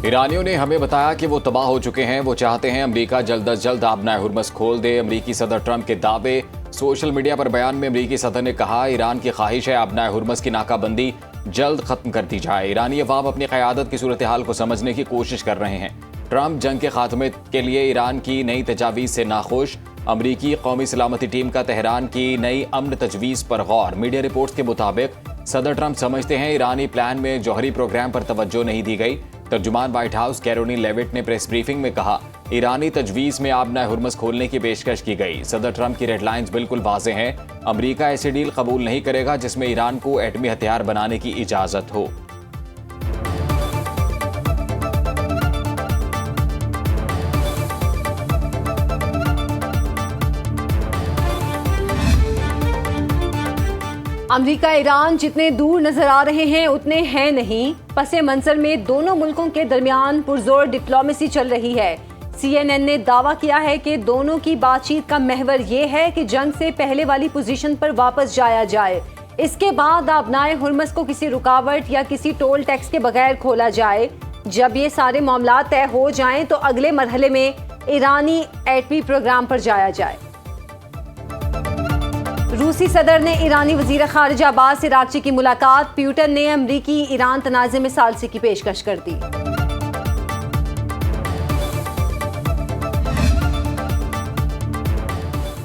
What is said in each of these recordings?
ईरानियों ने हमें बताया कि वो तबाह हो चुके हैं। वो चाहते हैं अमेरिका जल्द अज जल्द आबनाए हुर्मस खोल दे। अमेरिकी सदर ट्रंप के दावे। सोशल मीडिया पर बयान में अमेरिकी सदर ने कहा, ईरान की ख्वाहिश है आबनाए हुर्मस की नाकाबंदी जल्द खत्म कर दी जाए। ईरानी अवाम अपनी क़यादत की सूरत हाल को समझने की कोशिश कर रहे हैं। ट्रंप जंग के खात्मे के लिए ईरान की नई तजावीज़ से नाखुश। अमरीकी कौमी सलामती टीम का तेहरान की नई अमन तजवीज़ पर गौर। मीडिया रिपोर्ट्स के मुताबिक सदर ट्रंप समझते हैं ईरानी प्लान में जौहरी प्रोग्राम पर तवज्जो नहीं दी गई। तर्जुमान व्हाइट हाउस कैरोलिन लेविट ने प्रेस ब्रीफिंग में कहा, ईरानी तजवीज़ में आबनाए हुर्मस खोलने की पेशकश की गई। सदर ट्रंप की रेडलाइंस बिल्कुल वाज़ेह हैं। अमरीका ऐसी डील कबूल नहीं करेगा जिसमें ईरान को एटमी हथियार बनाने की इजाज़त हो। अमेरिका ईरान जितने दूर नजर आ रहे हैं उतने हैं नहीं। पसे मंजर में दोनों मुल्कों के दरमियान पुरजोर डिप्लोमेसी चल रही है। CNN ने दावा किया है कि दोनों की बातचीत का महवर ये है कि जंग से पहले वाली पोजीशन पर वापस जाया जाए। इसके बाद आबनाए हुर्मस को किसी रुकावट या किसी टोल टैक्स के बगैर खोला जाए। जब ये सारे मामला तय हो जाएं तो अगले मरहले में ईरानी एटमी प्रोग्राम पर जाया जाए। रूसी सदर ने ईरानी वजीर खारिजा अब्बास इराक्ची की मुलाकात। प्यूटन ने अमरीकी ईरान तनाज़े में सालसी की पेशकश कर दी।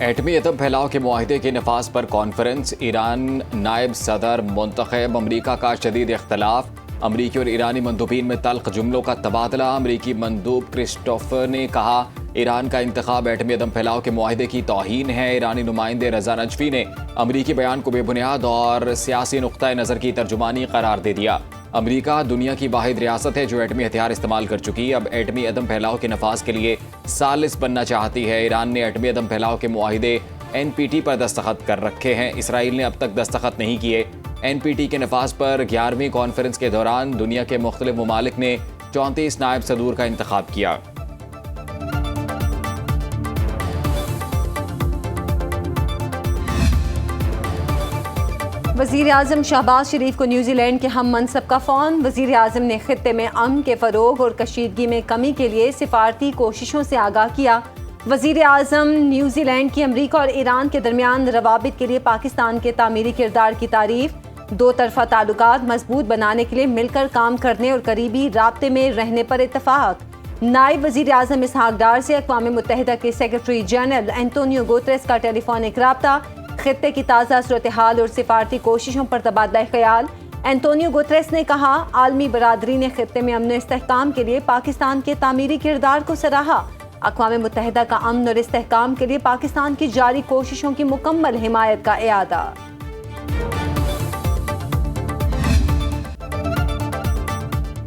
एटमी एटम फैलाव के मुआहिदे के नफाज पर कॉन्फ्रेंस। ईरान नायब सदर मुंतखब। अमरीका का शदीद इख्तलाफ। अमरीकी और ईरानी मंदूबीन में तल्ख जुमलों का तबादला। अमरीकी मंदूब क्रिस्टोफर ने कहा, ईरान का इंतखाब एटमी अदम फैलाव के मुआहिदे की तौहीन है। ईरानी नुमाइंदे रजा नजफी ने अमरीकी बयान को बेबुनियाद और सियासी नुक्ता नज़र की तर्जुमानी करार दे दिया। अमरीका दुनिया की वाहिद रियासत है जो एटमी हथियार इस्तेमाल कर चुकी। अब एटमी अदम फैलाव के नफाज के लिए सालिस बनना चाहती है। ईरान ने एटमी अदम फैलाव के मुआहिदे NPT पर दस्तखत कर रखे हैं। इसराइल ने अब तक दस्तखत नहीं किए। NPT के नफाज पर 11वीं कॉन्फ्रेंस के दौरान दुनिया के मुख्तलिफ ममालिक ने 34 नायब सदूर का इंतखाब किया। वज़ीर आज़म शहबाज शरीफ को न्यूजीलैंड के हम मनसब का फ़ोन। वज़ीर आज़म ने खित्ते में अमन के फ़रोग और कशीदगी में कमी के लिए सिफारती कोशिशों से आगाह किया। वज़ीर आज़म न्यूजीलैंड की अमरीका और ईरान के दरमियान रवाबित के लिए पाकिस्तान के तामीरी किरदार की तारीफ। दो तरफ़ा ताल्लुकात मजबूत बनाने के लिए मिलकर काम करने और करीबी राब्ते में रहने पर इत्तफाक। नायब वज़ीर आज़म इसहाक डार से अक़वाम मुत्तहिदा के सेक्रेटरी जनरल एंटोनियो गुतरेस का टेलीफोनिक राब्ता। खित्ते की ताज़ा सूरत हाल और सिफारती कोशिशों पर तबादला ख्याल। एंटोनियो गुतरेस ने कहा, आलमी बरादरी ने खित्ते में अमन इस्तेहकाम के लिए पाकिस्तान के तामीरी किरदार को सराहा। अक़वाम मुत्तहिदा का अमन और इस्तेहकाम के लिए पाकिस्तान की जारी कोशिशों की मुकम्मल हिमायत का इआदा।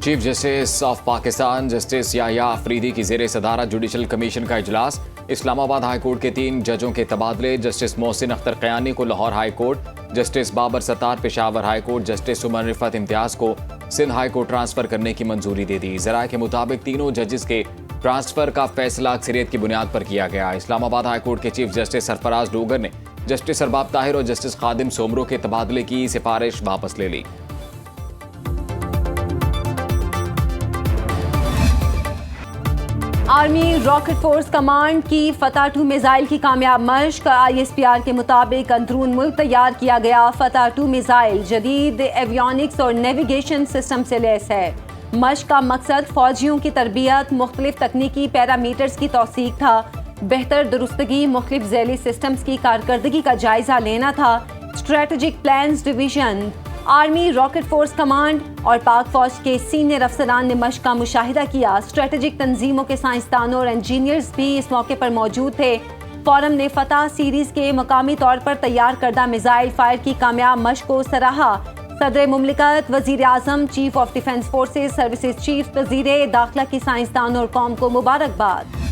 Chief justice of Pakistan justice Yahya Afridi की ज़ेर सदारत जुडिशल कमीशन का इजलास। इस्लामाबाद हाई कोर्ट के 3 जजों के तबादले। जस्टिस मोहसिन अख्तर क़यानी को Lahore high court, justice Babar Sattar Peshawar high court, justice Umar Rifat Imtiaz को सिंध हाई कोर्ट ट्रांसफ़र करने की मंजूरी दे दी। ज़राए के मुताबिक तीनों जजेस के ट्रांसफ़र का फैसला अक्सरियत की बुनियाद पर किया गया। इस्लामाबाद हाई कोर्ट के चीफ जस्टिस सरफराज डोगर ने जस्टिस अरबाब ताहिर और जस्टिस खादिम सोमरो के तबादले की सिफारिश वापस ले ली। आर्मी रॉकेट फोर्स कमांड की फतह 2 मिसाइल की कामयाब मश्क। ISPR के मुताबिक अंदरून मुल्क तैयार किया गया फतह 2 मिसाइल जदीद एवियोनिक्स और नेविगेशन सिस्टम से लैस है। मश्क का मकसद फौजियों की तरबियत, मुख्तलिफ तकनीकी पैरामीटर्स की तौसीक था, बेहतर दुरुस्तगी, मुख्तलिफ ज़ैली सिस्टम्स की कारकर्दगी का जायजा लेना था। Strategic plans division, army rocket force command और पाक फौज के सीनियर अफसरान ने मश्क का मुशाहिदा किया। स्ट्रेटेजिक तंजीमों के साइंसदानों और इंजीनियर्स भी इस मौके पर मौजूद थे। फोरम ने फतह सीरीज के मकामी तौर पर तैयार करदा मिसाइल फायर की कामयाब मश्क को सराहा। सदर मुमलिकत, वजीर आजम, chief of defence forces services chief, वजीर दाखिला की साइंसदान और कौम को मुबारकबाद।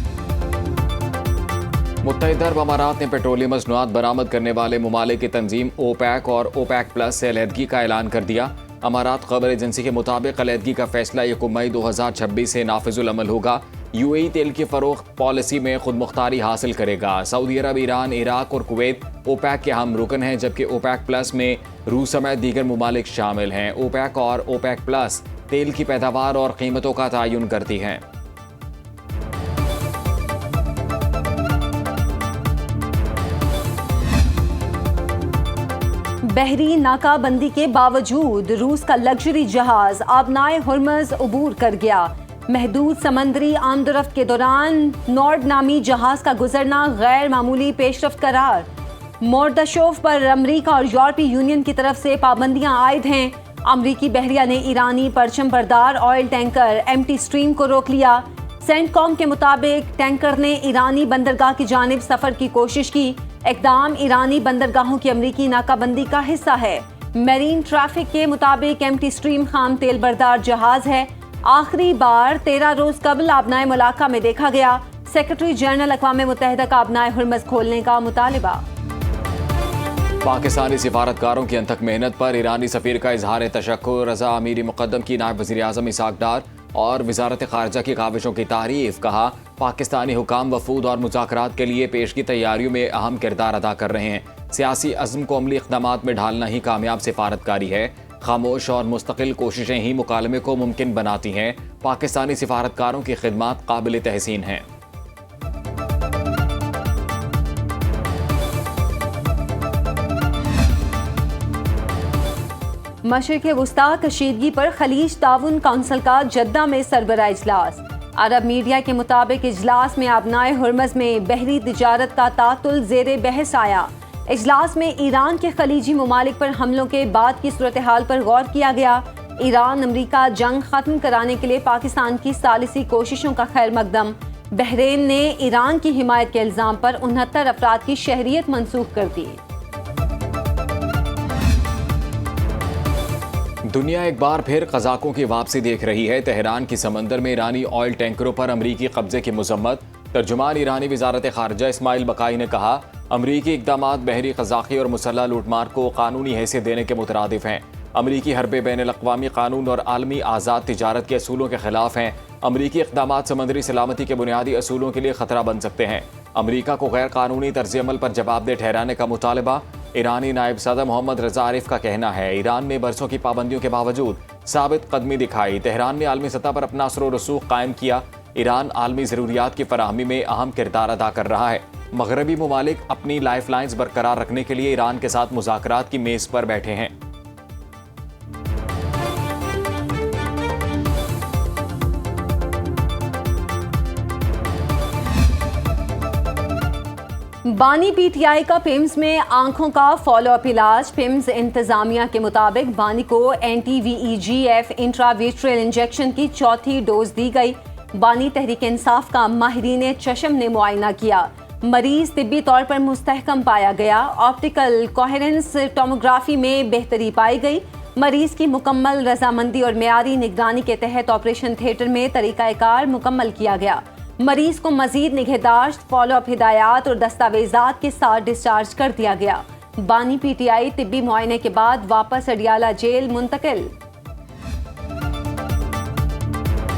मुत्तहिदा अरब अमारात ने पेट्रोलियम मसनूआत बरामद करने वाले ममालिक की तंजीम OPEC और OPEC प्लस से अलहदगी का ऐलान कर दिया। अमारात खबर एजेंसी के मुताबिक अलहदगी का फैसला 1 मई 2026 से नाफिजुल अमल होगा। UAE तेल की फ़रोख्त पॉलिसी में खुद मुख्तारी हासिल करेगा। सऊदी अरब, ईरान, इराक और कुवैत OPEC के हम रुकन हैं, जबकि OPEC प्लस में रूस समेत दीगर ममालिक शामिल हैं। OPEC और OPEC प्लस तेल की पैदावार और कीमतों का तयन करती हैं। बहरी नाकाबंदी के बावजूद रूस का लग्जरी जहाज आबनाए हुर्मज अबूर कर गया। महदूद समंदरी आमदरफ्त के दौरान नॉर्ड नामी जहाज का गुजरना गैर मामूली पेशरफ्त करार। मोरदशोव पर अमरीका और यूरोपीय यूनियन की तरफ से पाबंदियां आयद हैं। अमरीकी बहरिया ने ईरानी परचम बरदार ऑयल टैंकर एम्प्टी स्ट्रीम को रोक लिया। सेंटकॉम के मुताबिक टैंकर ने ईरानी बंदरगाह की जानिब सफर की कोशिश की। इक़दाम ईरानी बंदरगाहों की अमरीकी नाकाबंदी का हिस्सा है। मेरीन ट्रैफिक के मुताबिक एम्प्टी स्ट्रीम खाम तेल बरदार जहाज है। आखिरी बार 13 रोज कबल आबनाए मुलाका में देखा गया। सेक्रेटरी जनरल अक़वाम मुत्तहिदा का आबनाए हुर्मज खोलने का मुतालिबा। पाकिस्तानी सिफारतकारों की अनथक मेहनत पर ईरानी सफीर का इजहार तशक्कुर। रजा अमीरी मुक़द्दम की नायब वज़ीर आज़म इसाक डार और वज़ारत ख़ारिजा की काविशों की तारीफ। कहा, पाकिस्तानी हुकाम वफूद और मुज़ाकरात के लिए पेश की तैयारियों में अहम किरदार अदा कर रहे हैं। सियासी अज़्म को अमली इक़दामात में ढालना ही कामयाब सिफारतकारी है। खामोश और मुस्तकिल कोशिशें ही मुकालमे को मुमकिन बनाती हैं। पाकिस्तानी सिफारतकारों की खिदमत काबिल तहसीन हैं। मशरिक़ वुस्ता कशीदगी पर खलीज ताउन काउंसिल का जद्दा में सरबराह इजलास। अरब मीडिया के मुताबिक इजलास में आबनाए हुर्मज में बहरी तिजारत का तातुल ज़ेरे बहस आया। इजलास में ईरान के खलीजी ममालिक पर हमलों के बाद की सूरत हाल पर गौर किया गया। ईरान अमरीका जंग ख़त्म कराने के लिए पाकिस्तान की सालिसी कोशिशों का खैर मकदम। बहरीन ने ईरान की हिमायत के इल्ज़ाम पर 69 अफराद की शहरियत मनसूख कर दी। दुनिया एक बार फिर कज़ाकों की वापसी देख रही है। तेहरान की समंदर में ईरानी ऑयल टैंकरों पर अमरीकी कब्जे की मजम्मत। तर्जुमान ईरानी वज़ारत ख़ारिजा इस्माइल बकाई ने कहा, अमरीकी इक़दामात बहरी क़ज़ाक़ी और मुसल्लह लूटमार को कानूनी हैसियत देने के मुतरादिफ हैं। अमरीकी हरबे बैनुल-अक़वामी कानून और आलमी आज़ाद तिजारत के असूलों के खिलाफ हैं। अमरीकी इक़दामात समुद्री सलामती के बुनियादी असूलों के लिए ख़तरा बन सकते हैं। अमरीका को गैर कानूनी तर्ज़ अमल पर जवाबदेह ठहराने का मुतालबा। ईरानी नायब सदर मोहम्मद रज़ा आरिफ का कहना है, ईरान ने बरसों की पाबंदियों के बावजूद साबित कदमी दिखाई। तेहरान ने आलमी सतह पर अपना असर व रसूख कायम किया। ईरान आलमी ज़रूरियात की फराहमी में अहम किरदार अदा कर रहा है। मगरबी ममालिक अपनी लाइफ लाइन्स बरकरार रखने के लिए ईरान के साथ मुज़ाकरात की मेज़ पर बैठे हैं। बानी पीटीआई का पिम्स में आंखों का फॉलोअप इलाज। पिम्स इंतजामिया के मुताबिक बानी को NTVEGF इंट्राविट्रियल इंजेक्शन की चौथी डोज दी गई। बानी तहरीक इंसाफ का माहिरीन चशम ने मुआयना किया। मरीज तिब्बी तौर पर मुस्तहकम पाया गया। ऑप्टिकल कोहेरेंस टोमोग्राफी में बेहतरी पाई गई। मरीज की मुकम्मल रजामंदी और मेयारी निगरानी के तहत ऑपरेशन थिएटर में तरीक़ाकार मुकम्मल किया गया। मरीज को मजीद निगहदाश्त, फॉलोअप हिदायत और दस्तावेजात के साथ डिस्चार्ज कर दिया गया। बानी पीटीआई तिब्बी मुआयने के बाद वापस अडियाला जेल मुंतकिल।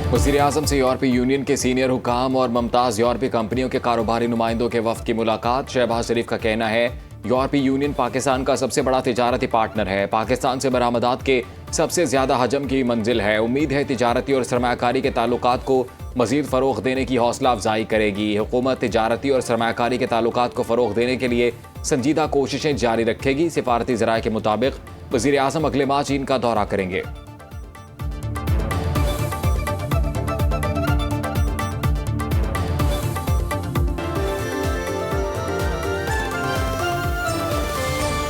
वज़ीर आज़म से यूरोपीय यूनियन के सीनियर हुकाम और मुमताज़ यूरोपीय कंपनियों के कारोबारी नुमाइंदों के वफ़द की मुलाकात। शहबाज शरीफ का कहना है, यूरोपीय यूनियन पाकिस्तान का सबसे बड़ा तिजारती पार्टनर है। पाकिस्तान से बरामदात के सबसे ज़्यादा हजम की मंजिल है। उम्मीद है तिजारती और सरमायाकारी के ताल्लुकात को मज़ीद फ़रोग़ देने की हौसला अफजाई करेगी। हुकूमत तिजारती और सरमायाकारी के ताल्लुकात को फ़रोग़ देने के लिए संजीदा कोशिशें जारी रखेगी। सिफारती ज़राए के मुताबिक वज़ीर आज़म अगले माह चीन का दौरा करेंगे।